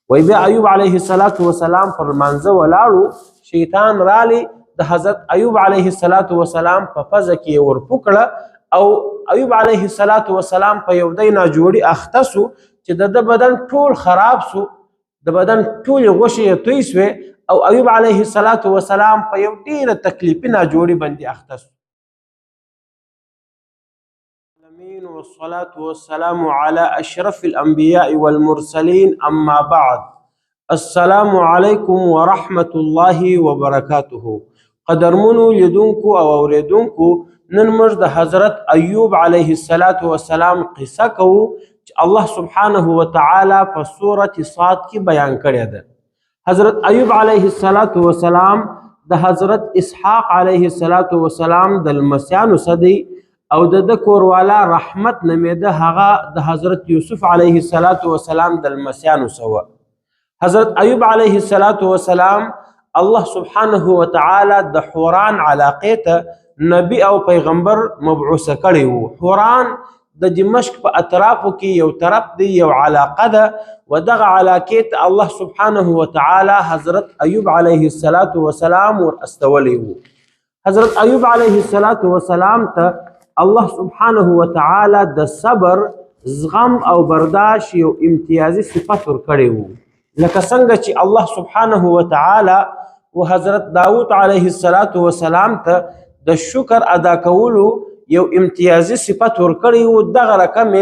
وی بیا ایوب علیه السلام پر لمانځه ولاړو، شیطان رالی د حضرت ایوب علیه السلام په پزه کې ورپوکړه او ایوب علیه السلام په یو دی ناجوړي اخته سو چې د بدن ټول خراب سو، د بدن ټولې غوښې یې توی سوې او ایوب علیه السلام په یو ډېره تکلیفي ناجوړي باندې اخته سو. والصلاة والسلام على أشرف الأنبياء والمرسلين أما بعد. السلام علیکم ورحمة الله وبرکاته. قدرمنو لیدونکو او اوریدونکو، نن موږ د حضرت ایوب علیه السلام قصه کوو چې الله سبحانه وتعالی په سورة صاد کې بیان کړې ده. حضرت ایوب علیه السلام د حضرت اسحاق علیه السلام د لمسیانو څخه دی او د کوروالا رحمت نومیده، هغه د حضرت یوسف علیه السلام د لمسیانو څخه. حضرت ایوب علیه السلام الله سبحانه وتعالی د حوران علاقې ته نبی او پیغمبر مبعوثه کړی وو. حوران د دمشق په اطرافو کې یو طرف دی، یو علاقه ده، و دغه علاقې ته الله سبحانه وتعالی حضرت ایوب علیه السلام ور استولی وو. حضرت ایوب علیه السلام ته الله سبحانه وتعالی د صبر، زغم او برداشت یو امتیازي صفت ورکړی وو، لکه څنګه چې الله سبحانه وتعالی و حضرت داود علیه السلام ته د شکر ادا کولو یو امتیازي صفت ورکړی وو، دغه رقم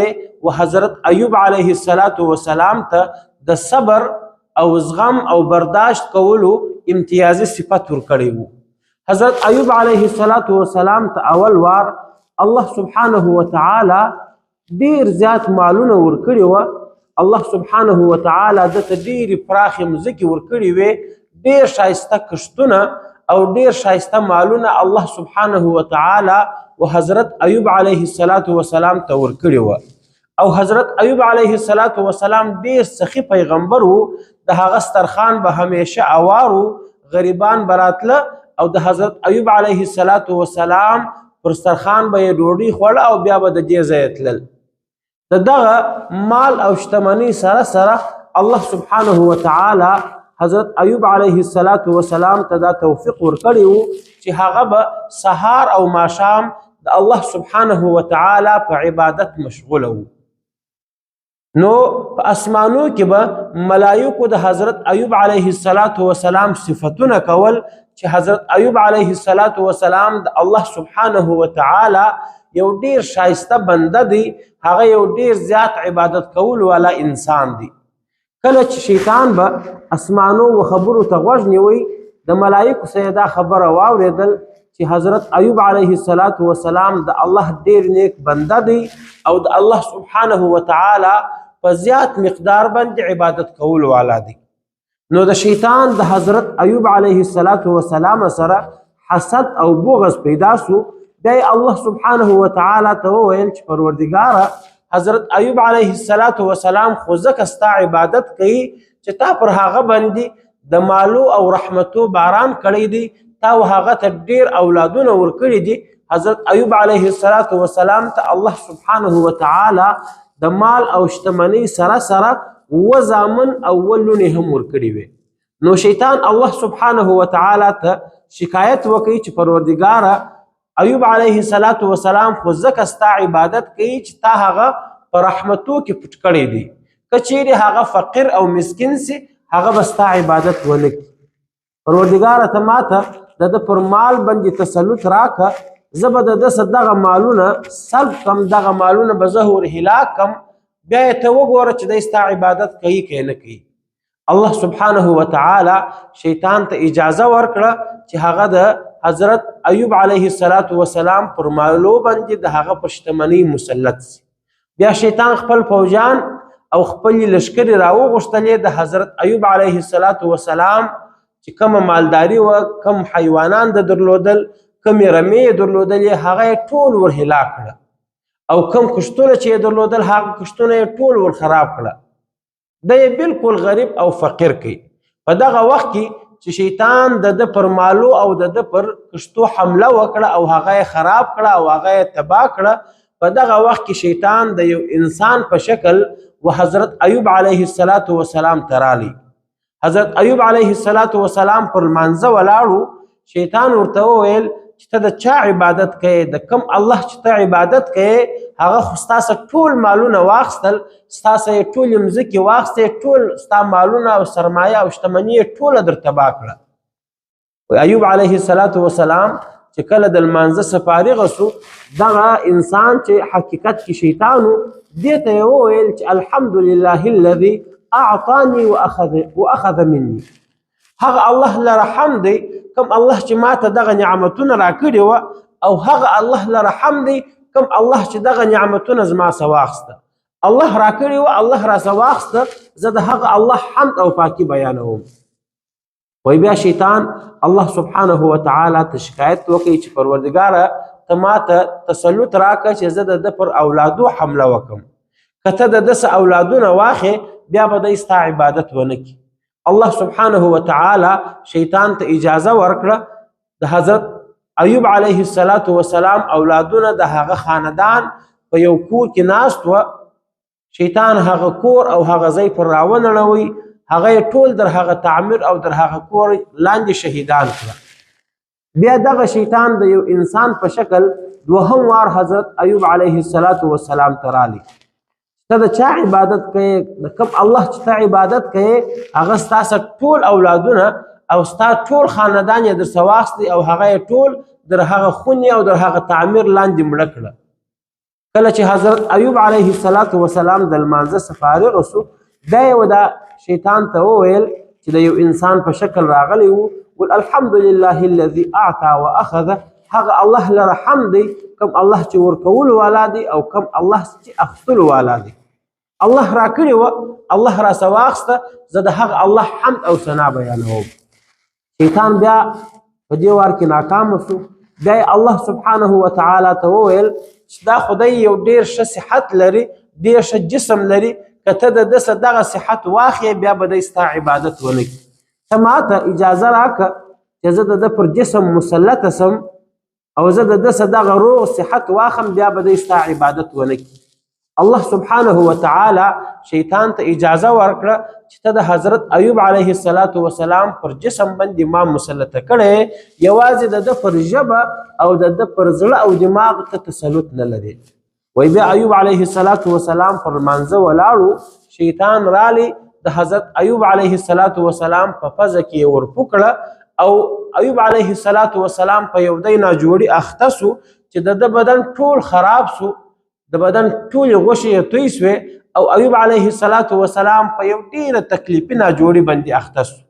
و حضرت ایوب علیه السلام ته د صبر او زغم او برداشت کولو امتیازي صفت ورکړی وو. حضرت ایوب علیه السلام ته اول وار الله سبحانه وتعالی ډیر زیات مالونه ورکړي وه. الله سبحانه وتعالی دته ډیرې پراخې مځکې ورکړي وې، ډیر ښایسته کښتونه او ډیر ښایسته مالونه الله سبحانه وتعالی و حضرت ایوب علیه السلام ته ورکړي وه. او حضرت ایوب علیه السلام ډیر سخي پیغمبر وو، د هغه سترخان به همیشه اوار وو، غریبان به راتله او د حضرت ایوب علیه السلام پر سترخان به یې ډوډۍ خوړه او بیا به د دې ځایه تلل. د دغه مال او شتمنۍ سره سره الله سبحانه وتعالی حضرت ایوب علیه السلام ته دا توفیق ورکړی وو چې هغه به سهار او ماښام د الله سبحانه وتعالی په عبادت مشغوله وو. نو په اسمانو کې به ملایکو د حضرت ایوب علیه السلام صفتونه کول چې حضرت ایوب علیه السلام د الله سبحانه وتعالی یو ډیر شایسته بنده دی، هغه یو ډیر زیات عبادت کول والا انسان دی. کله چې شیطان به اسمانو و خبرو ته غوږ نیوی، د ملایکو سره دا خبره واوریدل چې حضرت ایوب علیه السلام د الله ډیر نیک بنده دی او د الله سبحانه وتعالی په زیات مقدار باندې عبادت کول والا دی. نو د شیطان د حضرت ایوب علیه السلام سره حسد او بغض پیدا سو. بیا الله سبحانه وتعالی ته وویل چې پروردګاره، حضرت ایوب علیه السلام خو ځکه ستا عبادت کوي چې تا پر هغه باندې د مالو او رحمتو باران کړی دی، تا و هغه ته ډیر اولادونه ورکړي دي. حضرت ایوب علیه السلام ته الله سبحانه وتعالی د مال او شتمنۍ سره سره و زامن او ولونې هم ورکړي وي. نو شیطان الله سبحانه وتعالی ته شکایت وکړي چې پروردګاره، ایوب علیه السلام خو ځکه ستا عبادت کوي چې تا هغه په رحمتو کې پټ کړی دی، که چیرې هغه فقیر او مسکین سي هغه به ستا عبادت ونه کړي. پروردګاره ته ماته د پر مال باندې تسلط راکه، زه به د ده څخه دغه مالونه سلب کم، دغه مالونه به زه ور هلاک کم، بیا یې ته وګوره چې دی ستا عبادت کوي که نه کوي. الله سبحانه وتعالی شیطان ته اجازه ورکړه چې هغه د حضرت ایوب علیه السلام پر مالو باندې د هغه په شتمنۍ مسلط سي. بیا شیطان خپل فوجان او خپلې لښکرې راوغوښتلې د حضرت ایوب علیه السلام چې کومه مالداري وه، کم حیوانان د درلودل، کمې رمې یې درلودلې، هغه یې ټول ور هلاک کړه، او کم کښتونه چې یې درلودل هغه کښتونه یې ټول ور خراب کړه. دی یې بلکل غریب او فقیر کوي. په دغه وخت کې چې شیطان د ده پر مالو او د ده پر کښتو حمله وکړه او هغه یې خراب کړه او هغه یې تباه کړه، په دغه وخت کې شیطان د یو انسان په شکل حضرت ایوب علیه السلام ترالی. حضرت ایوب علیه السلام پر مانزه ولاړو، شیطان ورته وویل چې ته د چا عبادت کوې؟ د کم الله چې ته عبادت کوې هغه خو ستاسو ټول مالونه واخیستل، ستاسو یې ټولې مځکې واخیستې، ټول ستا مالونه او سرمایه او شتمني یې ټوله در تباه کړه. ایوب علیه السلام چې کله د لمانځه څخه فارغه سو، دغه انسان چې حقیقت کې شیطان و، دې ته یې وویل چې الحمدلله الذي اعطاني واخذ مني. هغه الله لره حمد دی کوم الله چې ماته دغه نعمتونه راکړي وه، او هغه الله لره حمد دی کوم الله چې دغه نعمتونه زما څخه واخیسته. الله راکړي وه، الله راڅخه واخیسته، زه د هغه الله حمد او پاکي بیانوم. وی بیا شیطان الله سبحانه وتعالی ته شکایت وکړي چې پروردګاره ته ماته تسلط راکړه چې زه د ده پر اولادو حمله وکړم. که ته د ده څه اولادونه واخې بیا به دی ستا عبادت ونه کړي. الله سبحانه وتعالی شیطان ته اجازه ورکړه. د حضرت ایوب علیه السلام اولادونه د هغه خاندان په یو کور کې ناست وه. شیطان هغه کور او هغه ځای پر راونړوي، هغه ټول در هغه تعمیر او در هغه کور لاندې شهیدان کړه. بیا دغه شیطان د یو انسان په شکل دوهم وار حضرت ایوب علیه السلام ته رالی. ته د چا عبادت کوې؟ د کوم الله چې ته عبادت کوې هغه ستاسو ټول اولادونه او ستا ټول خاندان یې درڅه واخیستی او هغه یې ټول در هغه خونې او در هغه تعمیر لاندې مړه کړه. کله چې حضرت ایوب علیه السلام د لمانځه څخه فارغ سو، بیا یې دا شیطان ته وویل چې د یو انسان په شکل راغلی و، ول الحمدلله الذي اعطى واخذ. هغه الله لره حمد دی کم الله چې ورکولو والا دی او کم الله چې اخیستلو والا دی. الله راکړي وه، الله راڅخه واخیسته، زه د هغه الله حمد او ثنا بیانوم. شیطان بیا په دې وار کې ناکامه سو. بیا یې الله سبحانه وتعالی ته وویل چې دا خدای یو ډېر ښه صحت لري، ډېر ښه جسم لري، که ته د ده څه دغه صحت واخلې بیا به دی ستا عبادت ونه کړي. ته ماته اجازه راکړه چې زه د ده پر جسم مسلطه سم او زه د ده څه دغه روغ صحت واخلم، بیا به دی ستا عبادت ونه کړي. الله سبحانه وتعالی شیطان ته اجازه ورکړه چې ته د حضرت ایوب علیه السلام پر جسم باندې ما مسلطه کړی، یوازې د ده پر ژبه او د ده پر زړه او دماغ ته تسلط نه لري. وی بیا ایوب علیه السلام پر مانزه ولاړو، شیطان رالی د حضرت ایوب علیه السلام په پزه کې ورپوکړه او ایوب علیه السلام په یو دی ناجوړي اخته سو چې د ده بدن ټول خراب سو، د بدن ټولې غوښې یې توی سوې او ایوب علیه السلام په یو ډېره تکلیفي ناجوړي باندې اخته سو.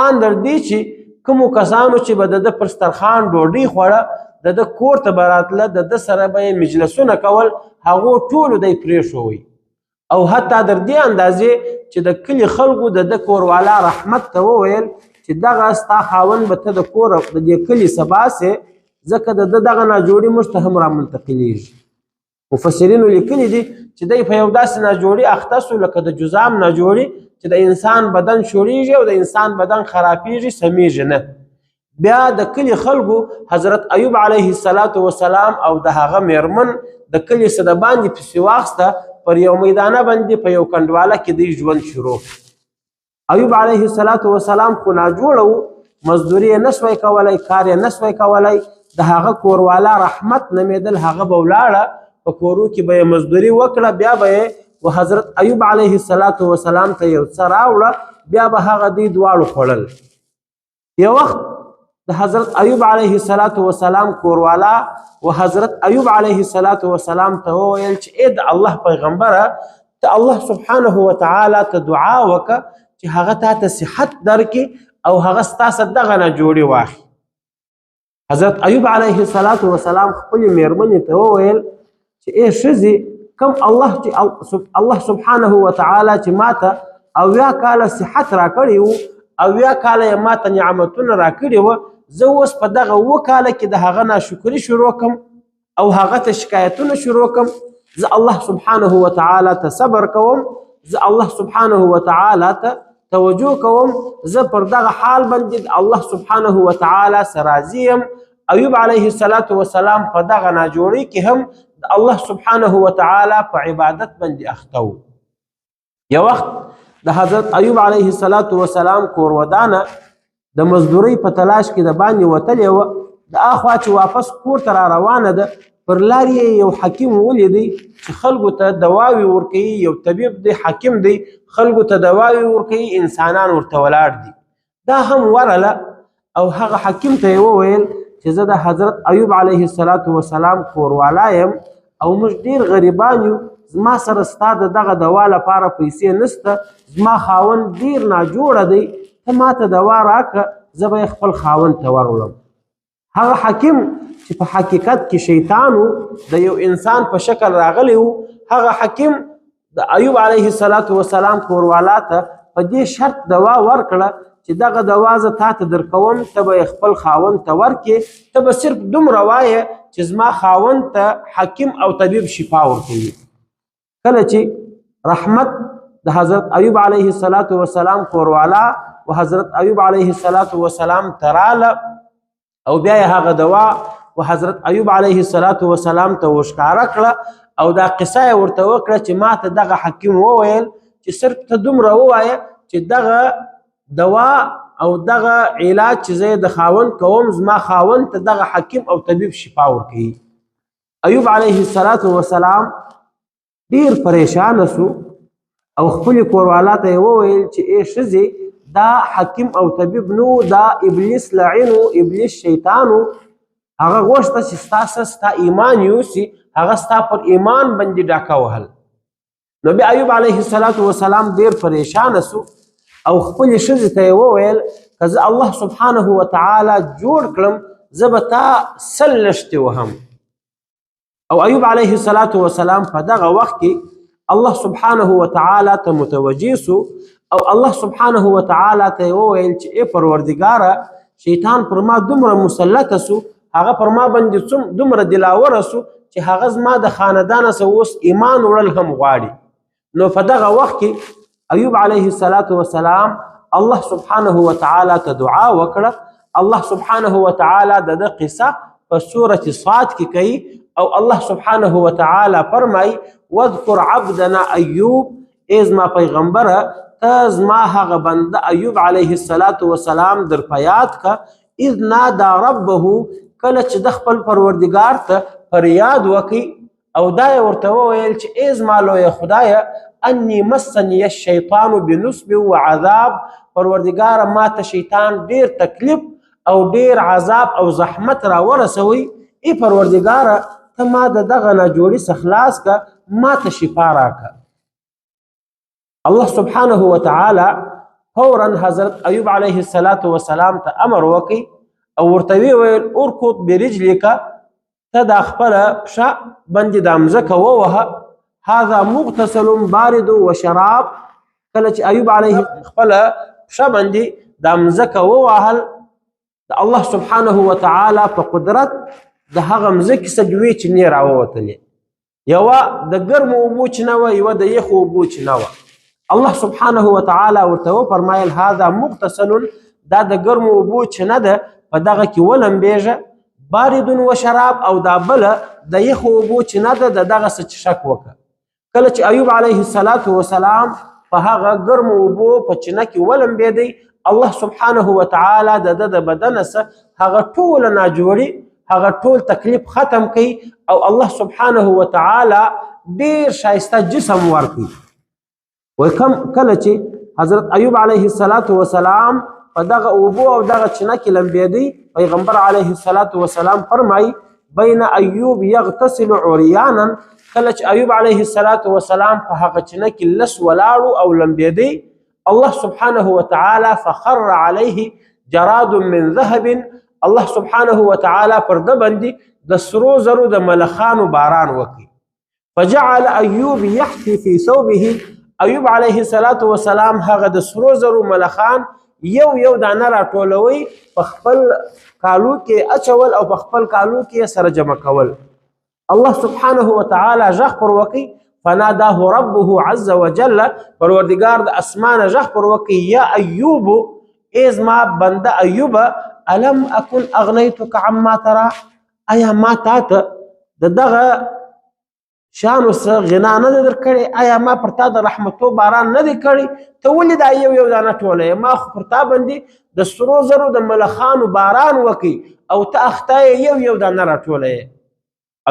ان در دې چې کومو کسانو چې به د ده پر سترخوان ډوډۍ خوړه، د ده کور ته به راتله، د ده سره به یې مجلسونه کول، هغو ټولو دی پرېښوی. او حتی در دې اندازې چې د کلي خلکو د ده کوروالا رحمت ته وویل چې دغه ستا خاوند به ته د کور د دې کلي څه باسې، ځکه د ده دغه ناجوړي موږ ته هم رامنتقلېږي. مفسرینو لیکلي دي چې دی په یو داسې ناجوړي اخته سو لکه د جذام ناجوړي چې د انسان بدن شوړېږي او د انسان بدن خرابېږي، سمیږي نه. بیا د کلي خلکو حضرت ایوب علیه السلام او د هغه میرمن د کلي څه د باندې پسې واخیسته، پر یو میدانه باندې په یو کنډواله کې دی ژوند شروع. ایوب علیه السلام خو ناجوړه و، مزدوري یې نسوی کولی، کار یې نسوی کولی. د هغه کوروالا رحمت نومېدل، هغه به ولاړه په کورو کې به یې مزدوري وکړه، بیا به یې و حضرت ایوب علیه السلام ته یو څه راوړه، بیا به هغه دوی دواړو خوړل. یو وخت د حضرت ایوب علیه السلام کوروالا و حضرت ایوب علیه السلام ته وویل چې ای د الله پیغمبره، ته الله سبحانه وتعالی ته دعا وکړه چې هغه تا ته صحت درکړي او هغه ستا څه دغه ناجوړي واخلي. حضرت ایوب علیه السلام خپلې میرمنې ته وویل چې ای ښځې، کوم الله سبحانه وتعالی چې ماته 80 کاله صحت راکړی و، 80 کاله یې ماته نعمتونه راکړي وه، زه اوس په دغه 7 کاله کې د هغه ناشکري شروع کړم او هغه ته شکایتونه شروع کړم. زه الله سبحانه وتعالی ته صبر کوم، زه الله سبحانه وتعالی ته توجه کوم، زه پر دغه حال باندې الله سبحانه وتعالی سره راضي یم. ایوب علیه السلام په دغه ناجوړۍ کې هم د الله سبحانه وتعالی په عبادت باندې اخته و. یو وخت د حضرت ایوب علیه السلام کور ودانه د مزدورۍ په تلاش کې د باندې وتلې وه. د اخوا چې واپس کور ته را روانه ده، پر لار یې یو حکیم ولیدی چې خلکو ته دواوې ورکوي، یو طبیب دی، حکیم دی، خلکو ته دواوې ورکوي، انسانان ورته ولاړ دي. دا هم ورله او هغه حکیم ته یې وویل چې زه د حضرت ایوب علیه السلام کوروالا یم او موږ ډېر غریبان یو، زما سره ستا د دغه دوا لپاره پیسې نشته، زما خاوند ډېر ناجوړه دی، ته ماته دوا راکړه، زه به یې خپل خاوند ته وروړم. هغه حکیم چې په حقیقت کې شیطان و، د یو انسان په شکل راغلی و، هغه حکیم د ایوب علیه السلام کوروالا ته په دې شرط دوا ورکړه چې دغه دوا زه تا ته درکوم، ته به یې خپل خاوند ته ورکړې، ته به صرف دومره وایې چې زما خاوند ته حکیم او طبیب شفا ورکوي. کله چې رحمت د حضرت ایوب علیه السلام کوروالا و حضرت ایوب علیه السلام ته راله او بیا یې هغه دوا و حضرت ایوب علیه السلام ته وښکاره کړه او دا قصه یې ورته وکړه چې ما ته دغه حکیم وویل چې صرف ته دومره ووایه چې دغه دوا او دغه علاج چې زه د خاوند کوم، زما خاوند ته دغه حکیم او طبیب شفا ورکوي. ایوب علیه السلام ډیر پریشانه سو او خپل کوروالا ته یې وویل چې ای ښځې دا حکیم او طبیب نو، دا ابلیس لعین و، ابلیس شیطان و، هغه غوښته چې ستا ستا ایمان یوسي، هغه ستا پر ایمان باندې ډاکه وهل. نو بیا ایوب علیه السلام ډیر پریشانه سو او خپلې ښځې ته یې وویل که زه الله سبحانه وتعالی جوړ کړم زه به تا 100 لښتې وهم. او ایوب علیه السلام په دغه وخت کې الله سبحانه وتعالی ته متوجه سو او الله سبحانه وتعالی ته وویل چې ای پروردګاره، شیطان پر ما دومره مسلطه سو، هغه پر ما باندې دومره دلاوره سو چې هغه زما د خاندانه څخه اوس ایمان وړل هم غواړي. نو په دغه وخت کې ایوب علیه السلام الله سبحانه وتعالی ته دعا وکړه. الله سبحانه وتعالی د قصه په سورة صاد کې کوي او الله سبحانه وتعالی فرمای واذکر عبدنا ایوب، ای زما پیغمبره ته زما هغه بنده ایوب علیه السلام در په یاد کا، اذ نادا ربه، کله چې د خپل پروردګار ته فریاد وکړي او دا یې ورته وویل چې ای زما لویه خدایه انی مسنی الشیطان بنصب وعذاب، پروردګاره ما ته شیطان ډیر تکلیف او ډیر عذاب او زحمت را ورسوي، ای پروردګاره ته ما د دغه ناجوړي څخه خلاص که، ما ته شفا راکړه. الله سبحانه وتعالی فورا حضرت ایوب علیه السلام ته امر وکړي او ورته ویل ارکض برجلک، ته دا خپله پښه باندې دا مځکه ووهه، هذا مغتسل بارد و شراب. کله چې ایوب علیه خپله پښه باندې دا مځکه ووهل، د الله سبحانه وتعالی په قدرت د هغه مځکې څخه دوې چینې راووتلې، یوه د ګرمو اوبو چینه وه، یوه د یخو اوبو چینه وه. الله سبحانه وتعالی ورته وفرمایل هذا مغتسل، دا د ګرمو اوبو چینه ده، په دغه کې ولمبېږه، بارد و شراب، او دا بله د یخو اوبو چینه ده، د دغه څه څښک وکړه. کله چې ایوب علیه السلام په هغه ګرمو اوبو په چینه کې ولمبېدی، الله سبحانه وتعالی د ده د بدنه څخه هغه ټوله ناجوړي، هغه ټول تکلیف ختم کړي او الله سبحانه وتعالی ډیر ښایسته جسم ورکړي. وایي کله چې حضرت ایوب علیه السلام په دغه اوبو او دغه چینه کې لمبېدی، پیغمبر علیه السلام فرمایي بین ایوب یغتسل عریانا، کله چې ایوب علیه السلام په هغه چینه کې لس ولاړو او لمبېدی، الله سبحانه وتعالی فخر علیه جراد من ذهب، الله سبحانه وتعالی پر ده باندې د سرو زرو د ملخانو باران وکړي. فجعل ایوب یحفی فی ثوبه، ایوب علیه السلام هغه د سرو زرو ملخان یو یو دانه راټولوي، په خپل کالو کې اچول او په خپل کالو کې سره جمع کول. الله سبحانه وتعالی غږ پر وکړي، فناداه ربه عز وجل، پروردګار د اسمانه غږ پر وکړي یا ایوب، ای زما بنده ایوبه، الم اکن اغنیتک عما ترى، آیا ما تا ته د دغه شانو څه غنا نه ده درکړې؟ آیا ما پر تا د رحمتو باران نه دی کړی؟ ته ولې دا یو یو دانه ټولوې؟ ما خو پر تا باندې د سرو زرو د ملخانو باران وکړي او ته اخته یو یو دانه راټولوې.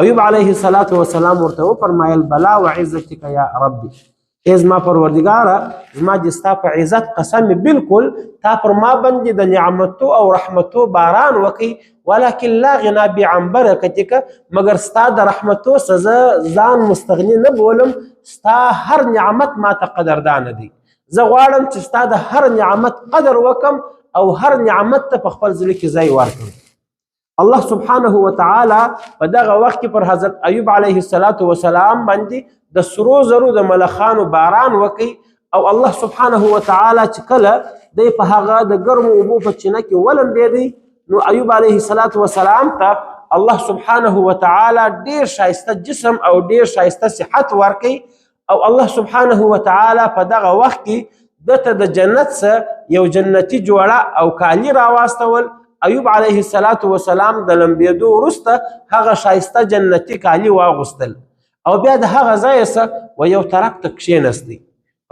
ایوب علیه السلام ورته وفرمایل بلا وعزتک یا ربي، ای زما پروردګاره زما د ستا په عزت قسم بالکل تا پر ما باندې د نعمتو او رحمتو باران وکړي، ولکن لا غنا بي عن برکتک، مگر ستا د رحمتو څخه ځان مستغني نه بولم، ستا هر نعمت ما ته قدردانه دی. زه غواړم چې ستا د هر نعمت قدر وکم او هر نعمت ته په خپل زړه کې ځای ورکړم. الله سبحانه وتعالى په دغه وخت کې پر حضرت ایوب علیه السلام باندې د سرو زرو د ملخانو باران وکړي او الله سبحانه وتعالى چې کله دی په هغه د ګرمو اوبو په چینه کې ولمبېدی نو ایوب علیه السلام ته الله سبحانه وتعالى ډیر شایسته جسم او ډیر شایسته صحت ورکړي او الله سبحانه وتعالى په دغه وخت کې دته د جنت څخه یو جنتي جوړه او کالي راواستول. ایوب علیه السلام د لمبېدو وروسته هغه شایسته جنتي کالي واغوستل او بیا د هغه ځایه څه و یو طرف ته کښېنستی.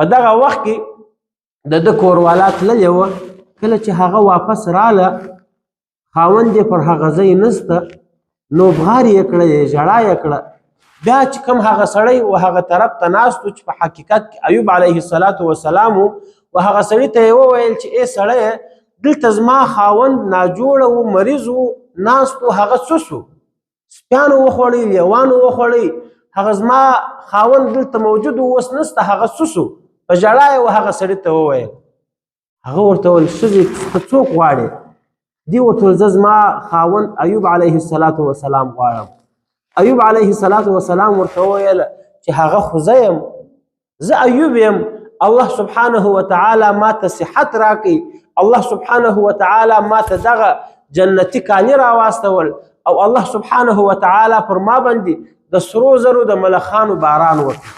په دغه وخت کې د ده کوروالا تللې وه، کله چې هغه واپس راله خاوند یې پر هغه ځای نسته نو بغار یې کړه، ژړا یې کړه. بیا چې کوم هغه سړی و هغه طرف ته ناست و چې په حقیقت کې ایوب علیه السلام و هغه سړي ته یې وویل چې ای سړی دلته زما خاوند ناجوړه و، مریض و، ناست و، هغه څه شو؟ سپیانو وخوړی، لیوانو وخوړی، هغه زما خاوند دلته موجود و اوس نسته، هغه څه شو؟ په ژړا یې هغه سړي ته وویل. هغه ورته وویل ښځې ته څوک غواړې؟ دې ورته وویل زه زما خاوند ایوب علیه السلام غواړم. ایوب علیه السلام ورته وویل چې هغه خو زه یم، زه ایوب یم، الله سبحانه وتعالى ما ته صحت راکړي، الله سبحانه وتعالى ما ته دغه جنتي کالي راواستول او الله سبحانه وتعالى پر ما باندې د سرو زرو د ملخانو باران وکړي.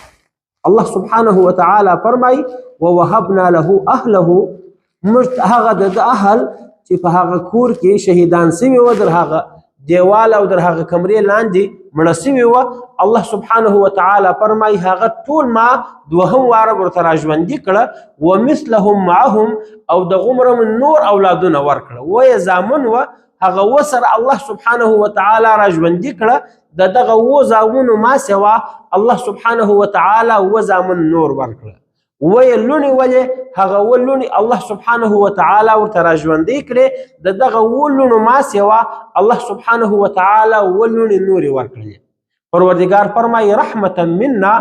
الله سبحانه وتعالى فرمای ووهبنا له اهله، موږ هغه د اهل چې په هغه کور کې شهیدان سوي و در هغه دیوال او در هغه کمرې لاندې مړه سوي وه، الله سبحانه وتعالى فرمای هغه ټول ما دوهم واره ورته راژوندي کړه ومثلهم معهم او د غومره نور اولادونه ورکړه، ویې زامن وه هغه وسره الله سبحانه وتعالى راژوندي کړه د دغه اووه زامنو ما سوا الله سبحانه وتعالى اووه زامن نور ورکړه. ویې لوڼې ولې؟ هغه اووه لوڼې الله سبحانه وتعالى ورته راژوندي کړې، د دغه اووه لوڼو ما سوا الله سبحانه وتعالى اووه لوڼې نورې ورکړلې. پروردګار فرمایي رحمتا منا،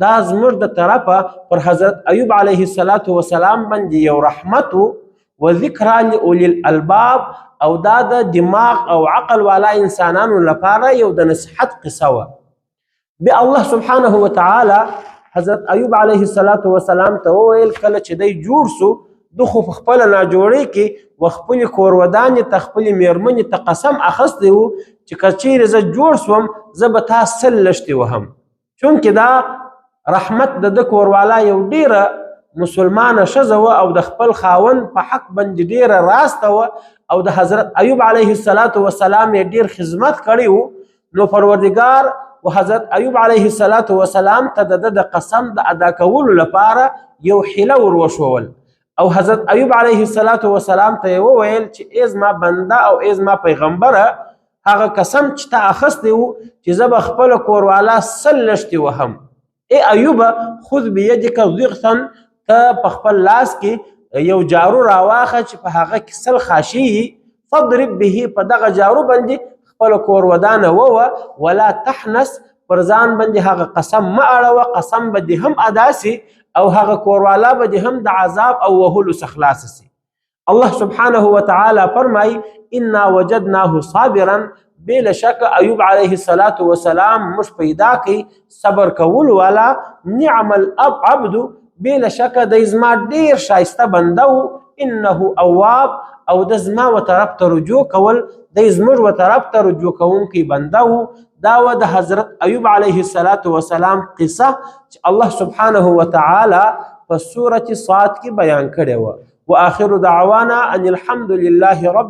دا زموږ د طرفه پر حضرت ایوب علیه السلام باندې یو رحمت و ذکرا لاولی الالباب او دا د دماغ او عقل والا انسانانو لپاره یو د نصیحت قصه وه. بیا الله سبحانه وتعالى حضرت ایوب علیه السلام ته وویل کله چې دی جوړ سو ده خو په خپله ناجوړۍ کې و خپلې کورودانې ته خپلې مېرمنې ته قسم اخیستی و چې که چیرې زه جوړ سوم زه به تا 100 لښتې وهم، چونکې دا رحمت د ده کوروالا یو ډیره مسلمانه ښځه وه او د خپل خاوند په حق باندې ډیره راسته وه او د حضرت ایوب علیه السلام یې ډیر خدمت کړی و. نو پروردګار و حضرت ایوب علیه السلام ته د قسم د ادا کولو لپاره یو حیله ور وښول او حضرت ایوب علیه السلام ته یې وویل چې ای زما بنده او ای زما پیغمبره هغه قسم چې تا اخیستی و چې زه به خپله کوروالا 100 لښتې وهم. ای ایوبه خذ بیدک ضغثا، ته په خپل لاس کې یو جارو راواخه چې په هغه کې 100 خاشي فضرب به، په دغه جارو باندې خپله کورودانه ووه ولا تحنس، پر ځان باندې هغه قسم مه اړوه، قسم به دې هم ادا سي او هغه کوروالا به دې هم د عذاب او وهلو څخه خلاصه سي. الله سبحانه وتعالى فرمای انا وجدناه صابرا، بلا شک ایوب علیه السلام موږ پیدا کړي صبر کول والا، نعم العبد، بلا شک د زما ډیر شایسته بنده و، انه اواب، او د زما و طرف ته رجوع کول، د زموږ و طرف ته رجوع کوونکی بنده و. دا و د حضرت ایوب علیه السلام قصه چې الله سبحانه وتعالى په سورة صاد کې بیان کړې وه. واخر دعوانا ان الحمد لله رب